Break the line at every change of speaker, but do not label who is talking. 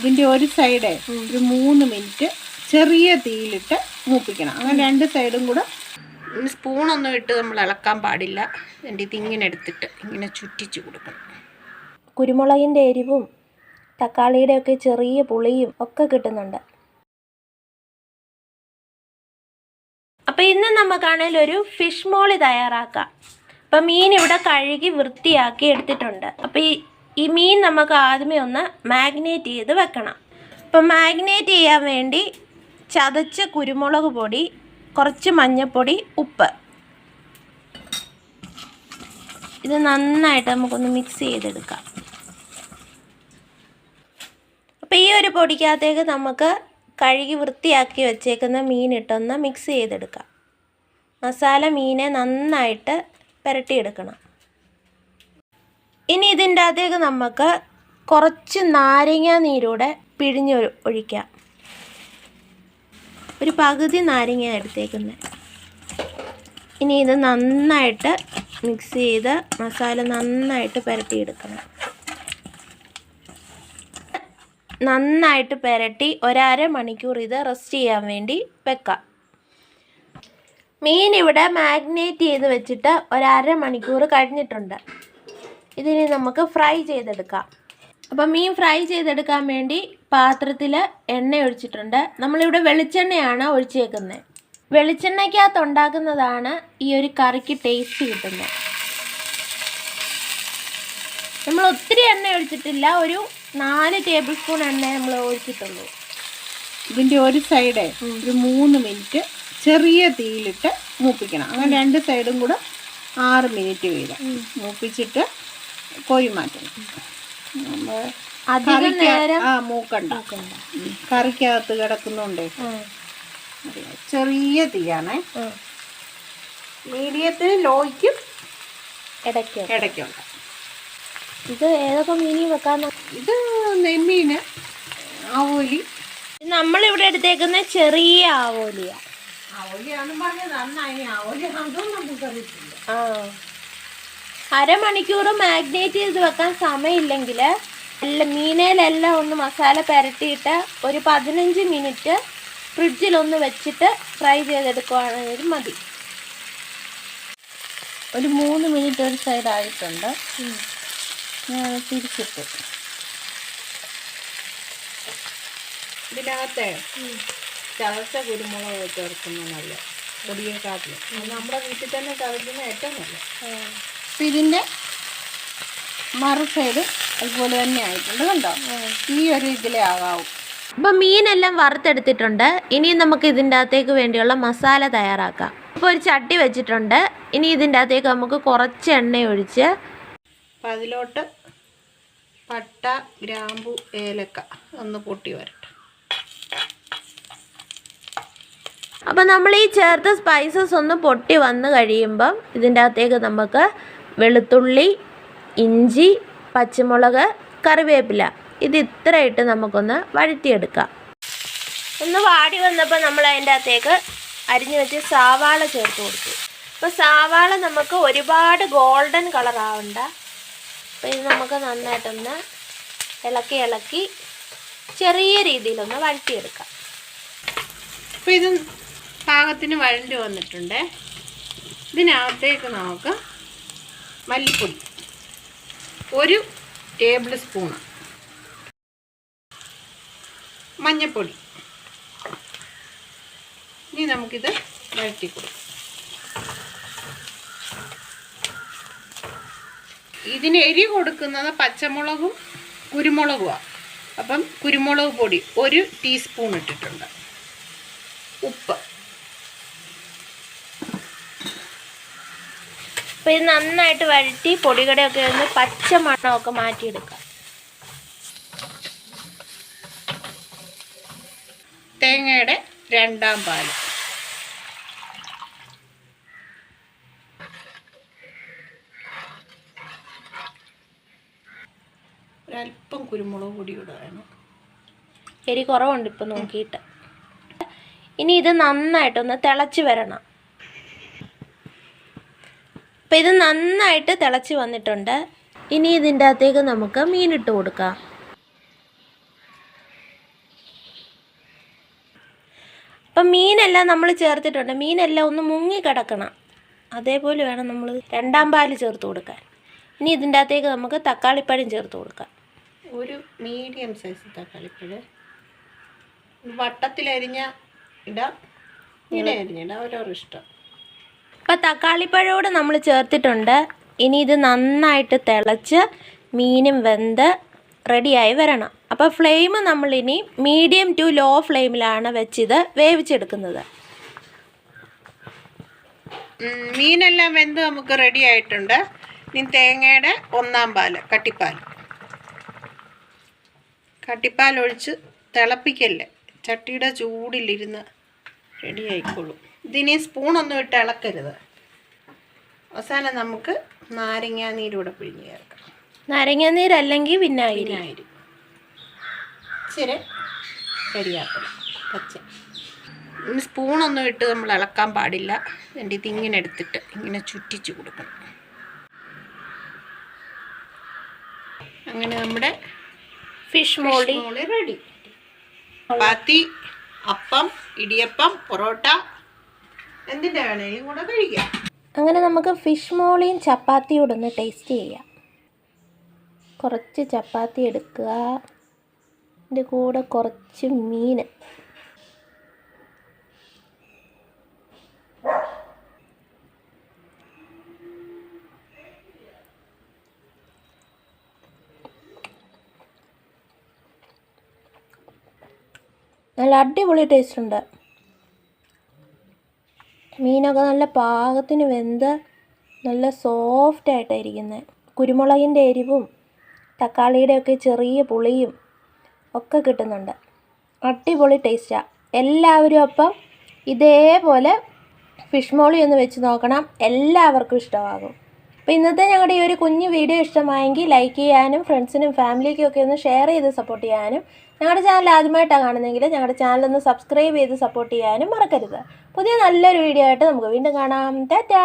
ഇതിൻ്റെ ഒരു സൈഡ് ഒരു 3 മിനിറ്റ് ചെറിയ തീയിലിട്ട് മൂപ്പിക്കണം. അങ്ങനെ 2 സൈഡും കൂടെ. സ്പൂണൊന്നും ഇട്ട് നമ്മൾ ഇളക്കാൻ പാടില്ല. എൻ്റെ ഇതിങ്ങനെ എടുത്തിട്ട് ഇങ്ങനെ ചുറ്റിച്ച് കൊടുക്കണം.
കുരുമുളകിൻ്റെ എരിവും തക്കാളിയുടെ ഒക്കെ ചെറിയ പുളിയും ഒക്കെ കിട്ടുന്നുണ്ട്. അപ്പോൾ ഇന്ന് നമുക്കാണെങ്കിൽ ഒരു ഫിഷ് മോളി തയ്യാറാക്കാം. അപ്പം മീൻ ഇവിടെ കഴുകി വൃത്തിയാക്കി എടുത്തിട്ടുണ്ട്. അപ്പോൾ ഈ മീൻ നമുക്ക് ആദ്യമേ ഒന്ന് മാഗ്നേറ്റ് ചെയ്ത് വെക്കണം. അപ്പം മാഗ്നേറ്റ് ചെയ്യാൻ വേണ്ടി ചതച്ച കുരുമുളക് പൊടി, കുറച്ച് മഞ്ഞൾപ്പൊടി, ഉപ്പ്, ഇത് നന്നായിട്ട് നമുക്കൊന്ന് മിക്സ് ചെയ്തെടുക്കാം. അപ്പോൾ ഈ ഒരു പൊടിക്കകത്തേക്ക് നമുക്ക് കഴുകി വൃത്തിയാക്കി വെച്ചേക്കുന്ന മീനിട്ടൊന്ന് മിക്സ് ചെയ്തെടുക്കാം. മസാല മീനെ നന്നായിട്ട് പുരട്ടിയെടുക്കണം. ഇനി ഇതിൻ്റെ അകത്തേക്ക് നമുക്ക് കുറച്ച് നാരങ്ങ നീരൂടെ പിഴിഞ്ഞ് ഒഴിക്കാം. ഒരു പകുതി നാരങ്ങ എടുത്തേക്കുന്നത്. ഇനി ഇത് നന്നായിട്ട് മിക്സ് ചെയ്ത് മസാല നന്നായിട്ട് പുരട്ടിയെടുക്കണം. നന്നായിട്ട് പുരട്ടി 1.5 മണിക്കൂർ ഇത് റെസ്റ്റ് ചെയ്യാൻ വേണ്ടി വെക്കാം. മീൻ ഇവിടെ മാഗ്നേറ്റ് ചെയ്ത് വെച്ചിട്ട് 1.5 മണിക്കൂർ കഴിഞ്ഞിട്ടുണ്ട്. ഇതിന് നമുക്ക് ഫ്രൈ ചെയ്തെടുക്കാം. അപ്പം മീൻ ഫ്രൈ ചെയ്തെടുക്കാൻ വേണ്ടി പാത്രത്തിൽ എണ്ണ ഒഴിച്ചിട്ടുണ്ട്. നമ്മളിവിടെ വെളിച്ചെണ്ണയാണ് ഒഴിച്ചേക്കുന്നത്. വെളിച്ചെണ്ണയ്ക്കകത്ത് ഉണ്ടാക്കുന്നതാണ് ഈ ഒരു കറിക്ക് ടേസ്റ്റ് കിട്ടുന്നത്. നമ്മൾ ഒത്തിരി എണ്ണ ഒഴിച്ചിട്ടില്ല, ഒരു 4 ടേബിൾ സ്പൂൺ എണ്ണ നമ്മൾ ഒഴിച്ചിട്ടുള്ളൂ.
ഇതിൻ്റെ ഒരു സൈഡ് ഒരു 3 മിനിറ്റ് ചെറിയ തീയിലിട്ട് മൂപ്പിക്കണം. അങ്ങനെ 2 സൈഡും കൂടെ 6 മിനിറ്റ് വീതം മൂപ്പിച്ചിട്ട് കോരി മാറ്റണം.
അധികം നേരം
മൂക്കണ്ട, കറിക്കകത്ത് കിടക്കുന്നുണ്ടേ. ചെറിയ തീയാണ്. മീഡിയത്തിന് ലോയ്ക്കും ഇടയ്ക്കുണ്ട്.
ഇത് ഏതൊക്കെ മീനി വെക്കാൻ?
ഇത് നെമ്മീന്, ആവോലി.
നമ്മളിവിടെ എടുത്തേക്കുന്ന ചെറിയ ആവോലിയാണ്. ആ, 1/2 മണിക്കൂർ മാഗ്നേറ്റ് ചെയ്ത് വെക്കാൻ സമയമില്ലെങ്കിൽ മീനയിലെല്ലാം ഒന്ന് മസാല പുരട്ടിയിട്ട് ഒരു 15 മിനിറ്റ് ഫ്രിഡ്ജിലൊന്ന് വെച്ചിട്ട് ഫ്രൈ ചെയ്തെടുക്കുകയാണെങ്കിൽ മതി.
ഒരു 3 മിനിറ്റ് ഒരു സൈഡായിട്ടുണ്ട്. തിരിച്ചിട്ട് ഇതിനകത്തെ ചതച്ച കുരുമുളക് ചേർക്കുന്ന നല്ല പൊടിയെക്കാട്ടിലും നമ്മുടെ വീട്ടിൽ തന്നെ ചതക്കുന്ന ഏറ്റവും നല്ല. അപ്പം ഇതിൻ്റെ മറു സൈഡ് അതുപോലെ തന്നെ ആയിട്ടുണ്ട്. കണ്ടോ? ഈ ഒരു ഇതിലേ ആകാവും.
അപ്പോൾ മീനെല്ലാം വറുത്തെടുത്തിട്ടുണ്ട്. ഇനി നമുക്ക് ഇതിൻ്റെ അകത്തേക്ക് വേണ്ടിയുള്ള മസാല തയ്യാറാക്കാം. ഇപ്പോൾ ഒരു ചട്ടി വെച്ചിട്ടുണ്ട്. ഇനി ഇതിൻ്റെ അകത്തേക്ക് നമുക്ക് കുറച്ച് എണ്ണ ഒഴിച്ച്
അപ്പം അതിലോട്ട് പട്ട, ഗ്രാമ്പു, ഏലക്ക ഒന്ന് പൊട്ടി വരട്ടെ.
അപ്പോൾ നമ്മൾ ഈ ചേർത്ത സ്പൈസസ് ഒന്ന് പൊട്ടി വന്ന് കഴിയുമ്പം ഇതിൻ്റെ അകത്തേക്ക് നമുക്ക് വെളുത്തുള്ളി, ഇഞ്ചി, പച്ചമുളക്, കറിവേപ്പില ഇത് ഇത്ര ഇട്ട് നമുക്കൊന്ന് വഴറ്റിയെടുക്കാം. ഒന്ന് വാടി വന്നപ്പോൾ നമ്മൾ അതിൻ്റെ അകത്തേക്ക് അരിഞ്ഞു വെച്ച് സവാള ചേർത്ത് കൊടുത്തു. അപ്പോൾ സവാള നമുക്ക് ഒരുപാട് ഗോൾഡൻ കളർ ആവണ്ട. അപ്പോൾ ഇത് നമുക്ക് നന്നായിട്ടൊന്ന് ഇളക്കി ചെറിയ രീതിയിലൊന്ന് വഴറ്റിയെടുക്കാം.
അപ്പോൾ ഇത് പാകത്തിന് വഴണ്ടി വന്നിട്ടുണ്ട്. ഇതിനകത്തേക്ക് നമുക്ക് മല്ലിപ്പൊടി 1 ടേബിൾ സ്പൂൺ, മഞ്ഞൾപ്പൊടി. ഇനി നമുക്കിത് വഴറ്റി കൊടുക്കാം. ഇതിന് എരി കൊടുക്കുന്നത് പച്ചമുളകും കുരുമുളകുമാണ്. അപ്പം കുരുമുളക് പൊടി 1 ടീസ്പൂൺ ഇട്ടിട്ടുണ്ട്. ഉപ്പ്.
അപ്പോൾ ഇത് നന്നായിട്ട് വഴറ്റി പൊടികടയൊക്കെ ഒന്ന് പച്ച മണമൊക്കെ മാറ്റിയെടുക്കാം.
തേങ്ങയുടെ 2ാം പാല്. ഒരല്പം കുരുമുളക് പൊടി കൂടെ വേണം.
എരി കുറവുണ്ട് ഇപ്പം നോക്കിയിട്ട്. ഇനി ഇത് നന്നായിട്ടൊന്ന് തിളച്ച് വരണം. അപ്പം ഇത് നന്നായിട്ട് തിളച്ച് വന്നിട്ടുണ്ട്. ഇനി ഇതിൻ്റെ അകത്തേക്ക് നമുക്ക് മീനിട്ട് കൊടുക്കാം. അപ്പം മീനെല്ലാം നമ്മൾ ചേർത്തിട്ടുണ്ട്. മീനെല്ലാം ഒന്ന് മുങ്ങി കിടക്കണം. അതേപോലെ വേണം നമ്മൾ രണ്ടാം പാല് ചേർത്ത് കൊടുക്കാൻ. ഇനി ഇതിൻ്റെ അകത്തേക്ക് നമുക്ക് തക്കാളിപ്പഴം ചേർത്ത് കൊടുക്കാം.
ഒരു മീഡിയം സൈസ് തക്കാളിപ്പഴം വട്ടത്തിലരിഞ്ഞ ഇടാം, ഇങ്ങനെ അരിഞ്ഞിടാം, ഓരോരോ ഇഷ്ടം.
അപ്പം തക്കാളിപ്പഴോട് നമ്മൾ ചേർത്തിട്ടുണ്ട്. ഇനി ഇത് നന്നായിട്ട് തിളച്ച് മീനും വെന്ത് റെഡിയായി വരണം. അപ്പോൾ ഫ്ലെയിം നമ്മളിനി മീഡിയം ടു ലോ ഫ്ലെയിമിലാണ് വെച്ചിത് വേവിച്ചെടുക്കുന്നത്.
മീനെല്ലാം വെന്ത് നമുക്ക് റെഡി ആയിട്ടുണ്ട്. ഇനി തേങ്ങയുടെ ഒന്നാം പാല്, കട്ടിപ്പാൽ ഒഴിച്ച് തിളപ്പിക്കല്ലേ, ചട്ടിയുടെ ചൂടിലിരുന്ന് റെഡി ആയിക്കോളും. ഇതിനി സ്പൂണൊന്നും ഇട്ട് ഇളക്കരുത്. അവസാനം നമുക്ക് നാരങ്ങാ നീരൂടെ പിഴിഞ്ഞ് ചേർക്കാം.
നാരങ്ങാനീര് അല്ലെങ്കിൽ വിനാഗിരി.
ഇച്ചിരി കരിയാപ്പില പച്ച. ഇനി സ്പൂണൊന്നും ഇട്ട് നമ്മൾ ഇളക്കാൻ പാടില്ല. എൻ്റെ ഇതിങ്ങനെ എടുത്തിട്ട് ഇങ്ങനെ ചുറ്റിച്ച് കൊടുക്കണം. അങ്ങനെ നമ്മുടെ
ഫിഷ് മോളി
റെഡി. ചപ്പാത്തി, അപ്പം, ഇടിയപ്പം, പൊറോട്ട എന്തിൻ്റെ വേണേലും കൂടെ കഴിക്കാം.
അങ്ങനെ നമുക്ക് ഫിഷ് മോളിയും ചപ്പാത്തിയോടെ ഒന്ന് ടേസ്റ്റ് ചെയ്യാം. കുറച്ച് ചപ്പാത്തി എടുക്കുക, അതിൻ്റെ കൂടെ കുറച്ച് മീൻ. നല്ല അടിപൊളി ടേസ്റ്റ് ഉണ്ട്. മീനൊക്കെ നല്ല പാകത്തിന് വെന്ത് നല്ല സോഫ്റ്റായിട്ടാണ് ഇരിക്കുന്നത്. കുരുമുളകിൻ്റെ എരിവും തക്കാളിയുടെയൊക്കെ ചെറിയ പുളിയും ഒക്കെ കിട്ടുന്നുണ്ട്. അടിപൊളി ടേസ്റ്റാണ്. എല്ലാവരും അപ്പം ഇതേപോലെ ഫിഷ് മോളി ഒന്ന് വെച്ച് നോക്കണം, എല്ലാവർക്കും ഇഷ്ടമാകും. അപ്പോൾ ഇന്നത്തെ ഞങ്ങളുടെ ഈ ഒരു കുഞ്ഞു വീഡിയോ ഇഷ്ടമായെങ്കിൽ ലൈക്ക് ചെയ്യാനും ഫ്രണ്ട്സിനും ഫാമിലിക്കും ഒക്കെ ഒന്ന് ഷെയർ ചെയ്ത് സപ്പോർട്ട് ചെയ്യാനും, ഞങ്ങളുടെ ചാനൽ ആദ്യമായിട്ടാണ് കാണുന്നതെങ്കിൽ ഞങ്ങളുടെ ചാനലൊന്ന് സബ്സ്ക്രൈബ് ചെയ്ത് സപ്പോർട്ട് ചെയ്യാനും മറക്കരുത്. പുതിയ നല്ലൊരു വീഡിയോ ആയിട്ട് നമുക്ക് വീണ്ടും കാണാം. ടാറ്റാ.